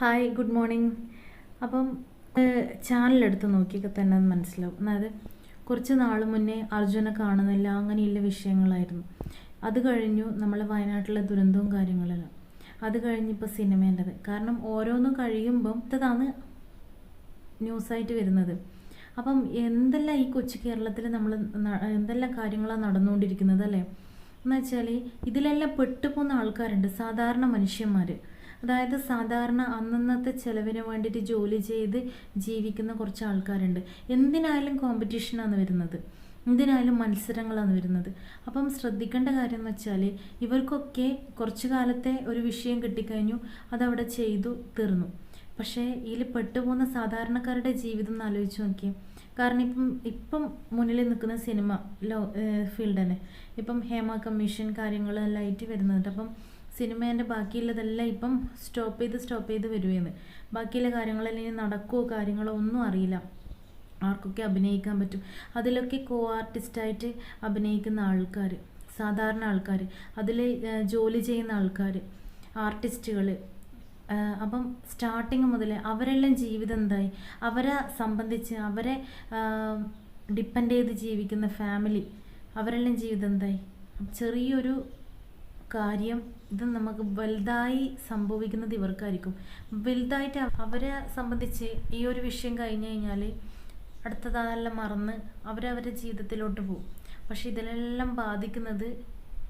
Hi, good morning. അപ്പം ചാനലെടുത്ത് നോക്കിയൊക്കെ തന്നെ അത് മനസ്സിലാവും. അതായത് കുറച്ച് നാൾ മുന്നേ അർജുനെ കാണുന്നില്ല, അങ്ങനെയുള്ള വിഷയങ്ങളായിരുന്നു. അത് കഴിഞ്ഞു നമ്മളെ വയനാട്ടിലെ ദുരന്തവും കാര്യങ്ങളെല്ലാം. അത് കഴിഞ്ഞിപ്പോൾ സിനിമേൻ്റെത്. കാരണം ഓരോന്നും കഴിയുമ്പം ഇതാണ് ന്യൂസായിട്ട് വരുന്നത്. അപ്പം എന്തെല്ലാം ഈ കൊച്ചു കേരളത്തിൽ നമ്മൾ എന്തെല്ലാം കാര്യങ്ങളാണ് നടന്നുകൊണ്ടിരിക്കുന്നത് അല്ലേ എന്ന് വെച്ചാൽ, ഇതിലെല്ലാം പെട്ടുപോകുന്ന ആൾക്കാരുണ്ട്, സാധാരണ മനുഷ്യന്മാർ. അതായത് സാധാരണ അന്നന്നത്തെ ചിലവിന് വേണ്ടിയിട്ട് ജോലി ചെയ്ത് ജീവിക്കുന്ന കുറച്ച് ആൾക്കാരുണ്ട്. എന്തിനായാലും കോമ്പറ്റീഷനാണ് വരുന്നത്, എന്തിനായാലും മത്സരങ്ങളാണ് വരുന്നത്. അപ്പം ശ്രദ്ധിക്കേണ്ട കാര്യം എന്ന് വെച്ചാൽ, ഇവർക്കൊക്കെ കുറച്ചു കാലത്തെ ഒരു വിഷയം കിട്ടിക്കഴിഞ്ഞു, അതവിടെ ചെയ്തു തീർന്നു. പക്ഷേ ഇതിൽ പെട്ടുപോകുന്ന സാധാരണക്കാരുടെ ജീവിതം എന്ന് ആലോചിച്ച് നോക്കിയേ. കാരണം ഇപ്പം മുന്നിൽ നിൽക്കുന്ന സിനിമ ഫീൽഡ് തന്നെ. ഇപ്പം ഹേമ കമ്മീഷൻ കാര്യങ്ങളെല്ലാം ആയിട്ട് വരുന്നുണ്ട്. അപ്പം സിനിമേൻ്റെ ബാക്കിയുള്ളതെല്ലാം ഇപ്പം സ്റ്റോപ്പ് ചെയ്ത് വരുമെന്ന്. ബാക്കിയുള്ള കാര്യങ്ങളെല്ലാം ഇനി നടക്കുമോ കാര്യങ്ങളോ ഒന്നും അറിയില്ല. ആർക്കൊക്കെ അഭിനയിക്കാൻ പറ്റും, അതിലൊക്കെ ആർട്ടിസ്റ്റായിട്ട് അഭിനയിക്കുന്ന ആൾക്കാർ, സാധാരണ ആൾക്കാർ, അതിൽ ജോലി ചെയ്യുന്ന ആൾക്കാർ, ആർട്ടിസ്റ്റുകൾ. അപ്പം സ്റ്റാർട്ടിങ് മുതൽ അവരെല്ലാം ജീവിതം എന്തായി, അവരെ സംബന്ധിച്ച് അവരെ ഡിപ്പെൻഡ് ചെയ്ത് ജീവിക്കുന്ന ഫാമിലി, അവരെല്ലാം ജീവിതം എന്തായി. ചെറിയൊരു കാര്യം ഇത് നമുക്ക് വലുതായി സംഭവിക്കുന്നത് ഇവർക്കായിരിക്കും. വലുതായിട്ട് അവരെ സംബന്ധിച്ച് ഈ ഒരു വിഷയം കഴിഞ്ഞ് കഴിഞ്ഞാൽ അടുത്തതെല്ലാം മറന്ന് അവരവരുടെ ജീവിതത്തിലോട്ട് പോകും. പക്ഷെ ഇതിലെല്ലാം ബാധിക്കുന്നത്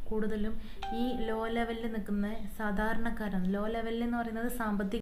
കൂടുതലും ഈ ലോ ലെവലിൽ നിൽക്കുന്ന സാധാരണക്കാരാണ്. ലോ ലെവലിൽ എന്ന് പറയുന്നത് സാമ്പത്തിക